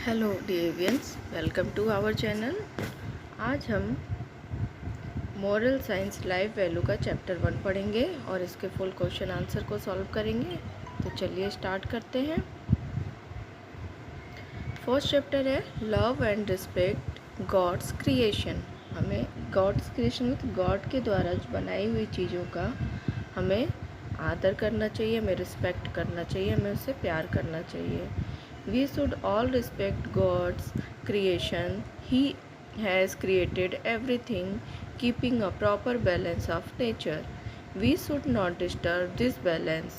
Hello डियरियंस, welcome to our channel. आज हम मॉरल साइंस लाइफ वैल्यू का चैप्टर 1 पढ़ेंगे और इसके फुल क्वेश्चन आंसर को सॉल्व करेंगे। तो चलिए स्टार्ट करते हैं। फर्स्ट चैप्टर है love and respect God's creation. हमें गॉड्स क्रिएशन में गॉड के द्वारा बनाई हुई चीज़ों का हमें आदर करना चाहिए, हमें रिस्पेक्ट करना चाहिए, हमें उससे प्यार करना चाहिए। We should all respect God's creation. He has created everything, keeping a proper balance of nature. We should not disturb this balance.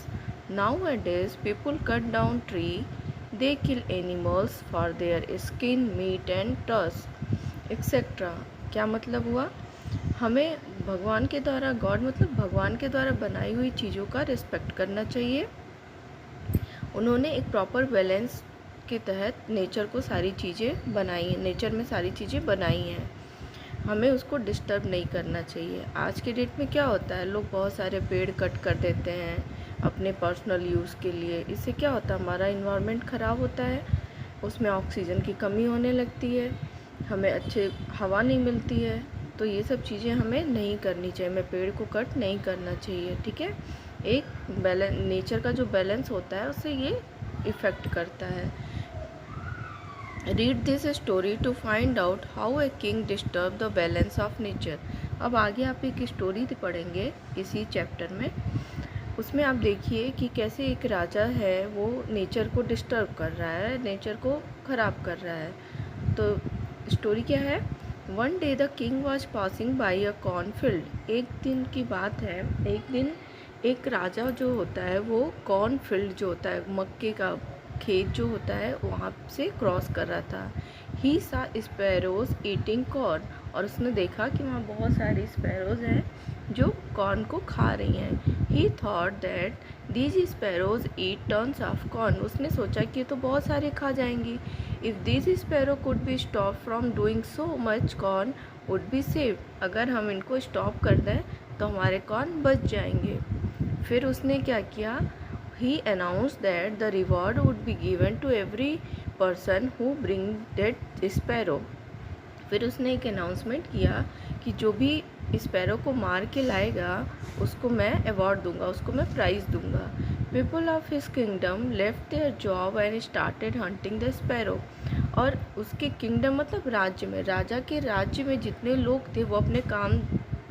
Nowadays, people cut down trees, they kill animals for their skin, meat and tusk, etc. क्या मतलब हुआ? हमें भगवान के द्वारा, God मतलब भगवान के द्वारा बनाई हुई चीज़ों का रिस्पेक्ट करना चाहिए। उन्होंने एक प्रॉपर बैलेंस के तहत नेचर को सारी चीज़ें बनाई हैं, नेचर में सारी चीज़ें बनाई हैं। हमें उसको डिस्टर्ब नहीं करना चाहिए। आज के डेट में क्या होता है, लोग बहुत सारे पेड़ कट कर देते हैं अपने पर्सनल यूज़ के लिए। इससे क्या होता है, हमारा इन्वायरमेंट ख़राब होता है, उसमें ऑक्सीजन की कमी होने लगती है, हमें अच्छे हवा नहीं मिलती है। तो ये सब चीज़ें हमें नहीं करनी चाहिए, हमें पेड़ को कट नहीं करना चाहिए। ठीक है, एक बैलेंस, नेचर का जो बैलेंस होता है उससे ये इफ़ेक्ट करता है। Read this story to find out how a king disturb the balance of nature. अब आगे आप एक स्टोरी पढ़ेंगे इसी चैप्टर में। उसमें आप देखिए कि कैसे एक राजा है वो नेचर को डिस्टर्ब कर रहा है, नेचर को ख़राब कर रहा है। तो स्टोरी क्या है? One day the king was passing by a cornfield. एक दिन की बात है, एक दिन एक राजा जो होता है वो कॉर्नफील्ड जो होता है, मक्के का खेत जो होता है, वहाँ से क्रॉस कर रहा था। ही सा स्पैरोज ईटिंग कॉर्न, और उसने देखा कि वहाँ बहुत सारी स्पैरोज हैं जो कॉर्न को खा रही हैं। ही thought that these sparrows eat tons of corn. उसने सोचा कि ये तो बहुत सारे खा जाएंगी। If these sparrow could be stop from doing so much corn would be save. अगर हम इनको स्टॉप कर दें तो हमारे कॉर्न बच जाएंगे। फिर उसने क्या किया? He announced that the reward would be given to every person who bring that sparrow. फिर उसने एक अनाउंसमेंट किया कि जो भी स्पैरो को मार के लाएगा उसको मैं अवार्ड दूंगा, उसको मैं प्राइज़ दूंगा। People of his kingdom left their job and started hunting the sparrow. और उसके किंगडम मतलब राज्य में, राजा के राज्य में जितने लोग थे वो अपने काम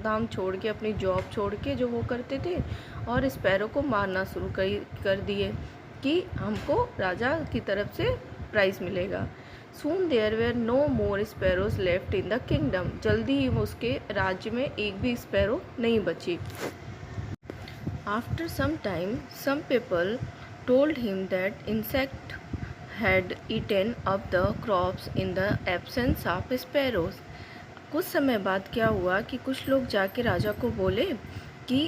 धाम छोड़ के, अपनी जॉब छोड़ के जो वो करते थे और स्पैरो को मारना शुरू कर दिए कि हमको राजा की तरफ से प्राइज़ मिलेगा। Soon there were no more sparrows left in the kingdom. जल्दी ही वो उसके राज्य में एक भी स्पैरो नहीं बची। After some time some people told him that insect had eaten up the crops in the absence of sparrows. कुछ समय बाद क्या हुआ कि कुछ लोग जाके राजा को बोले कि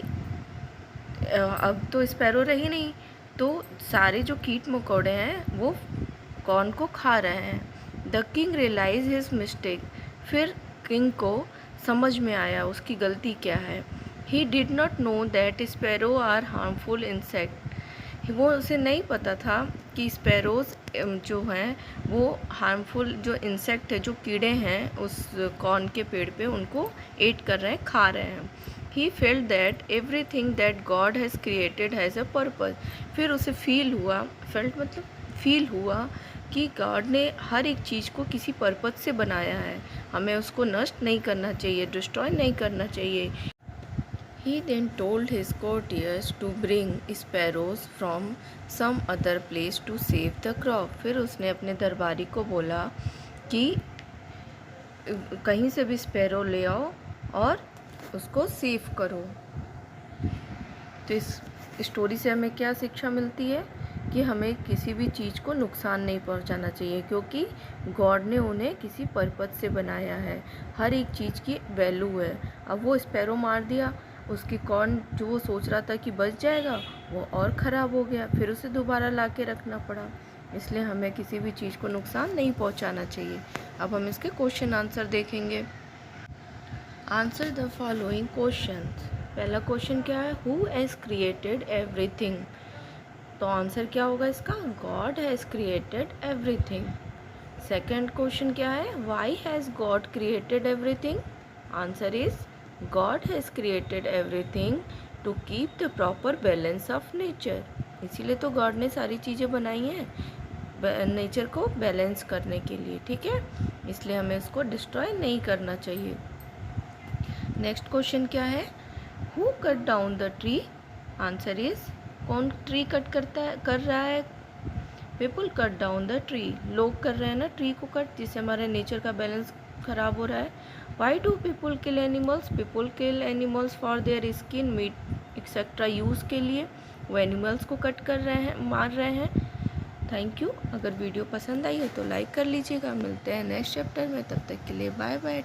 अब तो स्पैरो रही नहीं, तो सारे जो कीट मकोड़े हैं वो कॉर्न को खा रहे हैं। The king realize his mistake. फिर किंग को समझ में आया उसकी गलती क्या है। He did not know that sparrow are harmful insect. वो उसे नहीं पता था कि स्पैरोज जो हैं वो हार्मफुल जो इंसेक्ट है, जो कीड़े हैं उस कॉर्न के पेड़ पे, उनको एट कर रहे हैं, खा रहे हैं। He felt that everything that God has created has a purpose. फिर उसे फील हुआ, फेल्ट मतलब फील हुआ कि गॉड ने हर एक चीज़ को किसी पर्पज़ से बनाया है, हमें उसको नष्ट नहीं करना चाहिए, डिस्ट्रॉय नहीं करना चाहिए। He then told his courtiers to bring sparrows from some other place to save the crop. फिर उसने अपने दरबारी को बोला कि कहीं से भी स्पैरो ले आओ और उसको सेव करो। तो इस स्टोरी से हमें क्या शिक्षा मिलती है कि हमें किसी भी चीज़ को नुकसान नहीं पहुंचाना चाहिए, क्योंकि गॉड ने उन्हें किसी पर्पज़ से बनाया है। हर एक चीज़ की वैल्यू है। अब वो स्पैरो मार दिया, उसकी कॉर्न जो वो सोच रहा था कि बच जाएगा वो और ख़राब हो गया, फिर उसे दोबारा ला के रखना पड़ा। इसलिए हमें किसी भी चीज़ को नुकसान नहीं पहुंचाना चाहिए। अब हम इसके क्वेश्चन आंसर देखेंगे। Answer the following question. पहला क्वेश्चन क्या है? Who has created everything. तो आंसर क्या होगा इसका? God has created everything. Second question क्या है, why has God created everything? Answer is God has created everything to keep the proper balance of nature. इसीलिए तो गॉड ने सारी चीज़ें बनाई हैं नेचर को बैलेंस करने के लिए, ठीक है, इसलिए हमें उसको डिस्ट्रॉय नहीं करना चाहिए। नेक्स्ट क्वेश्चन क्या है, who cut down the tree? Answer is कौन ट्री कट कर रहा है? People cut down the tree, लोग कर रहे हैं ना ट्री को कट, जिससे हमारे नेचर का बैलेंस खराब हो रहा है। Why do people kill animals? People kill animals for their skin, meat etcetera use के लिए वो एनिमल्स को कट कर रहे हैं, मार रहे हैं। Thank you. अगर वीडियो पसंद आई हो तो लाइक कर लीजिएगा। मिलते हैं नेक्स्ट चैप्टर में, तब तक के लिए बाय बाय।